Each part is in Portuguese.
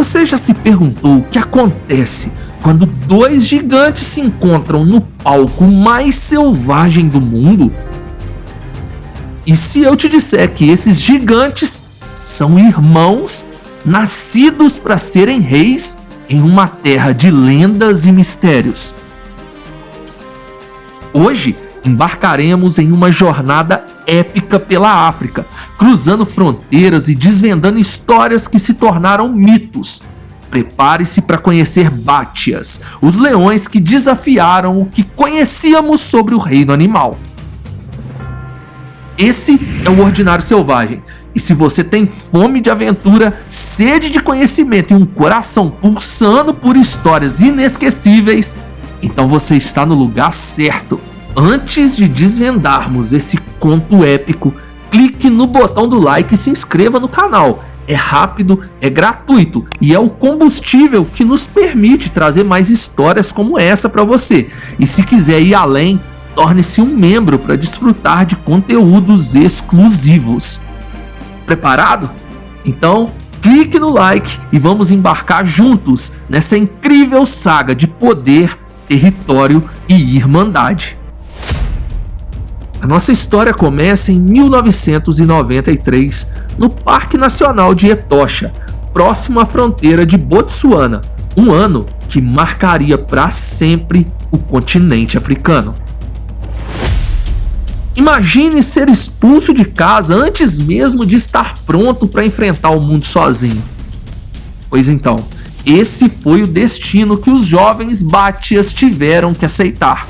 Você já se perguntou o que acontece quando dois gigantes se encontram no palco mais selvagem do mundo? E se eu te disser que esses gigantes são irmãos nascidos para serem reis em uma terra de lendas e mistérios? Hoje embarcaremos em uma jornada épica pela África, cruzando fronteiras e desvendando histórias que se tornaram mitos. Prepare-se para conhecer Bátias, os leões que desafiaram o que conhecíamos sobre o reino animal. Esse é o Ordinário Selvagem, e se você tem fome de aventura, sede de conhecimento e um coração pulsando por histórias inesquecíveis, então você está no lugar certo. Antes de desvendarmos esse conto épico, clique no botão do like e se inscreva no canal. É rápido, é gratuito e é o combustível que nos permite trazer mais histórias como essa para você. E se quiser ir além, torne-se um membro para desfrutar de conteúdos exclusivos. Preparado? Então, clique no like e vamos embarcar juntos nessa incrível saga de poder, território e irmandade. A nossa história começa em 1993, no Parque Nacional de Etosha, próximo à fronteira de Botsuana, um ano que marcaria para sempre o continente africano. Imagine ser expulso de casa antes mesmo de estar pronto para enfrentar o mundo sozinho. Pois então, esse foi o destino que os jovens Bátias tiveram que aceitar.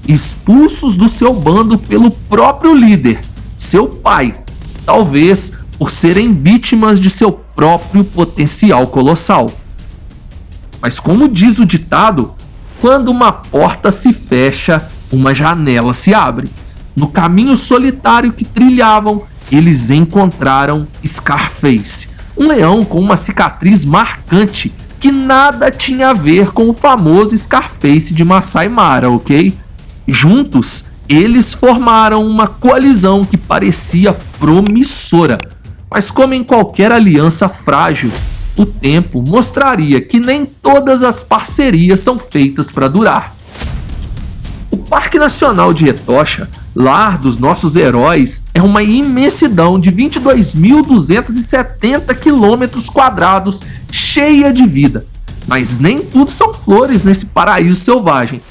Expulsos do seu bando pelo próprio líder, seu pai, talvez por serem vítimas de seu próprio potencial colossal. Mas como diz o ditado, quando uma porta se fecha, uma janela se abre. No caminho solitário que trilhavam, eles encontraram Scarface, um leão com uma cicatriz marcante que nada tinha a ver com o famoso Scarface de Masai Mara, ok? Juntos, eles formaram uma coalizão que parecia promissora, mas como em qualquer aliança frágil, o tempo mostraria que nem todas as parcerias são feitas para durar. O Parque Nacional de Etosha, lar dos nossos heróis, é uma imensidão de 22.270 km², cheia de vida, mas nem tudo são flores nesse paraíso selvagem.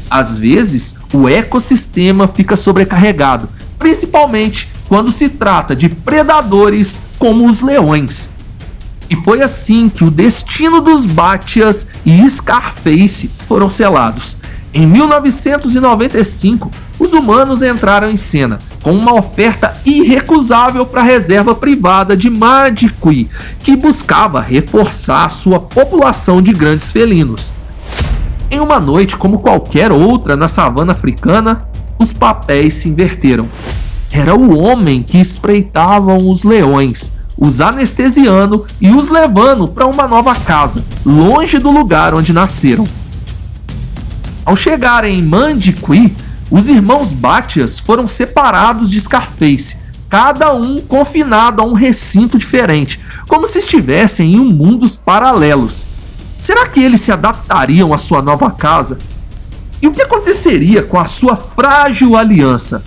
Às vezes, o ecossistema fica sobrecarregado, principalmente quando se trata de predadores como os leões. E foi assim que o destino dos Bátias e Scarface foram selados. Em 1995, os humanos entraram em cena com uma oferta irrecusável para a reserva privada de Madikwe, que buscava reforçar sua população de grandes felinos. Em uma noite como qualquer outra na savana africana, os papéis se inverteram. Era o homem que espreitavam os leões, os anestesiando e os levando para uma nova casa, longe do lugar onde nasceram. Ao chegarem em Madikwe, os irmãos Bátias foram separados de Scarface, cada um confinado a um recinto diferente, como se estivessem em mundos paralelos. Será que eles se adaptariam à sua nova casa? E o que aconteceria com a sua frágil aliança?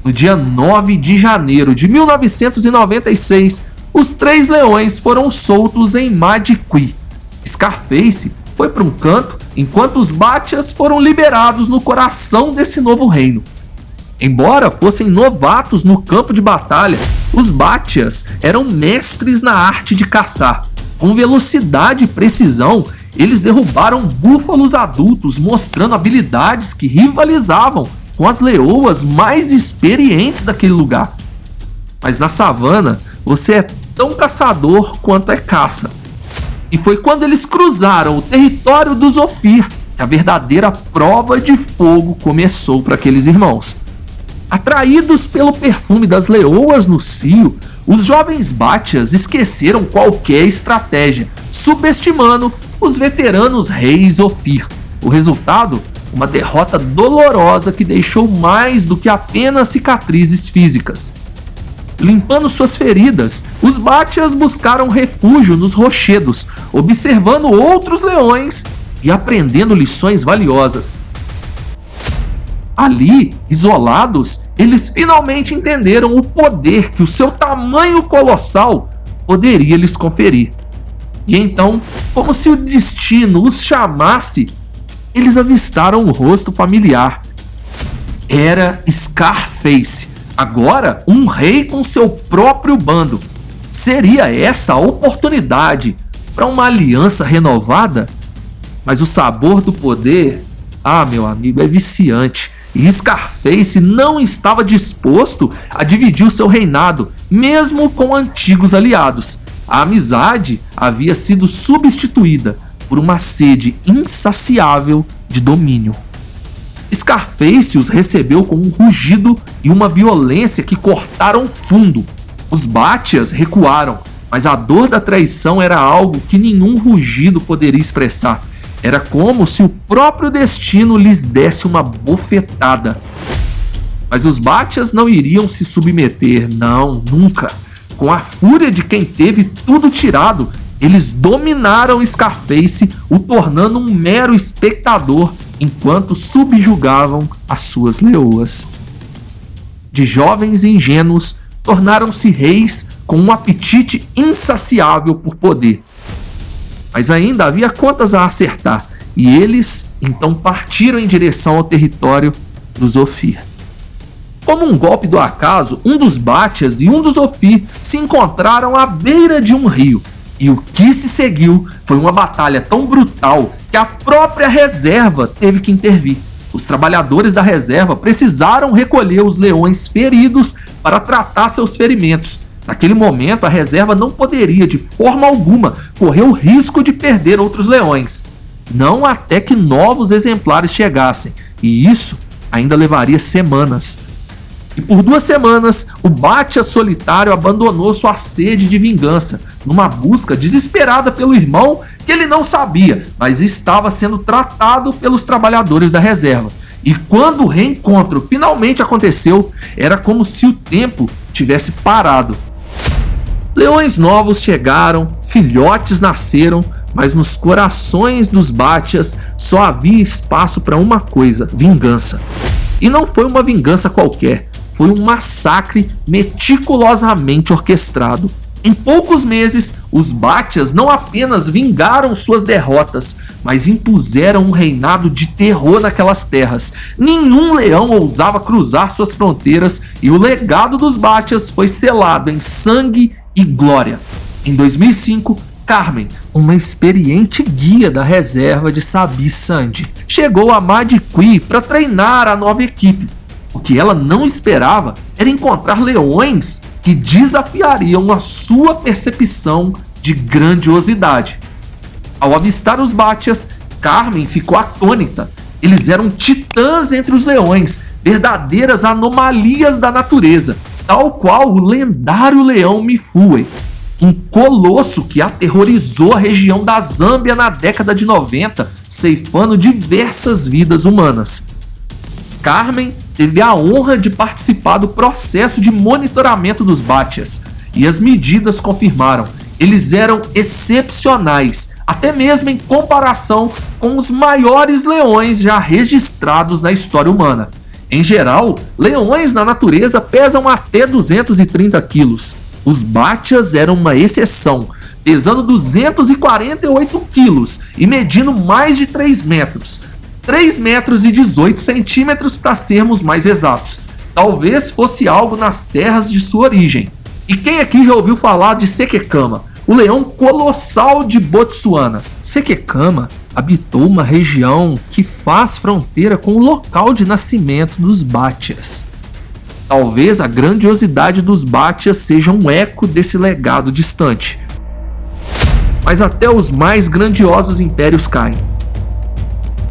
No dia 9 de janeiro de 1996, os três leões foram soltos em Madikwe. Scarface foi para um canto, enquanto os Bátias foram liberados no coração desse novo reino. Embora fossem novatos no campo de batalha, os Bátias eram mestres na arte de caçar. Com velocidade e precisão, eles derrubaram búfalos adultos, mostrando habilidades que rivalizavam com as leoas mais experientes daquele lugar. Mas na savana, você é tão caçador quanto é caça. E foi quando eles cruzaram o território dos Ophir que a verdadeira prova de fogo começou para aqueles irmãos. Atraídos pelo perfume das leoas no cio, os jovens Bátias esqueceram qualquer estratégia, subestimando os veteranos reis Ophir. O resultado? Uma derrota dolorosa que deixou mais do que apenas cicatrizes físicas. limpando suas feridas, os Bátias buscaram refúgio nos rochedos, observando outros leões e aprendendo lições valiosas. Ali, isolados, eles finalmente entenderam o poder que o seu tamanho colossal poderia lhes conferir. E então, como se o destino os chamasse, eles avistaram o rosto familiar. Era Scarface, agora um rei com seu próprio bando. Seria essa a oportunidade para uma aliança renovada? Mas o sabor do poder, meu amigo, é viciante. E Scarface não estava disposto a dividir o seu reinado, mesmo com antigos aliados. A amizade havia sido substituída por uma sede insaciável de domínio. Scarface os recebeu com um rugido e uma violência que cortaram fundo. Os Bátias recuaram, mas a dor da traição era algo que nenhum rugido poderia expressar. Era como se o próprio destino lhes desse uma bofetada. Mas os Bátias não iriam se submeter, não, nunca. Com a fúria de quem teve tudo tirado, eles dominaram Scarface, o tornando um mero espectador enquanto subjugavam as suas leoas. De jovens ingênuos, tornaram-se reis com um apetite insaciável por poder. Mas ainda havia contas a acertar, e eles então partiram em direção ao território dos Ophir. Como um golpe do acaso, um dos Bátias e um dos Ophir se encontraram à beira de um rio, e o que se seguiu foi uma batalha tão brutal que a própria reserva teve que intervir. Os trabalhadores da reserva precisaram recolher os leões feridos para tratar seus ferimentos. Naquele momento, a reserva não poderia, de forma alguma, correr o risco de perder outros leões. Não até que novos exemplares chegassem, e isso ainda levaria semanas. E por 2 semanas, o Bátia solitário abandonou sua sede de vingança, numa busca desesperada pelo irmão que ele não sabia, mas estava sendo tratado pelos trabalhadores da reserva. E quando o reencontro finalmente aconteceu, era como se o tempo tivesse parado. Leões novos chegaram, filhotes nasceram, mas nos corações dos Bátias só havia espaço para uma coisa: vingança. E não foi uma vingança qualquer, foi um massacre meticulosamente orquestrado. Em poucos meses, os Bátias não apenas vingaram suas derrotas, mas impuseram um reinado de terror naquelas terras. Nenhum leão ousava cruzar suas fronteiras e o legado dos Bátias foi selado em sangue e glória. Em 2005, Carmen, uma experiente guia da reserva de Sabi Sandi, chegou a Madikwi para treinar a nova equipe. O que ela não esperava era encontrar leões que desafiariam a sua percepção de grandiosidade. Ao avistar os Bátias, Carmen ficou atônita. Eles eram titãs entre os leões, verdadeiras anomalias da natureza, tal qual o lendário leão Mifune, um colosso que aterrorizou a região da Zâmbia na década de 90, ceifando diversas vidas humanas. Carmen teve a honra de participar do processo de monitoramento dos Bátias, e as medidas confirmaram: eles eram excepcionais, até mesmo em comparação com os maiores leões já registrados na história humana. Em geral, leões na natureza pesam até 230 quilos. Os Bátias eram uma exceção, pesando 248 quilos e medindo mais de 3 metros. 3 metros e 18 centímetros para sermos mais exatos. Talvez fosse algo nas terras de sua origem. E quem aqui já ouviu falar de Sekekama, o leão colossal de Botsuana? Sekekama habitou uma região que faz fronteira com o local de nascimento dos Bátias. Talvez a grandiosidade dos Bátias seja um eco desse legado distante. Mas até os mais grandiosos impérios caem.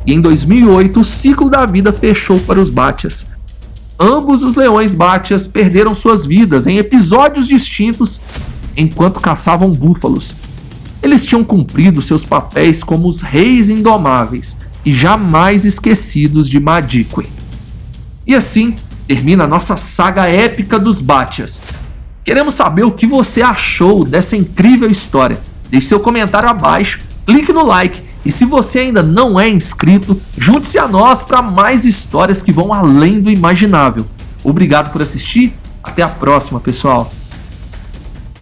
E em 2008, o ciclo da vida fechou para os Bátias. Ambos os leões Bátias perderam suas vidas em episódios distintos enquanto caçavam búfalos. Eles tinham cumprido seus papéis como os reis indomáveis e jamais esquecidos de Madikwi. E assim termina a nossa saga épica dos Bátias. Queremos saber o que você achou dessa incrível história. Deixe seu comentário abaixo, clique no like e se você ainda não é inscrito, junte-se a nós para mais histórias que vão além do imaginável. Obrigado por assistir, até a próxima, pessoal.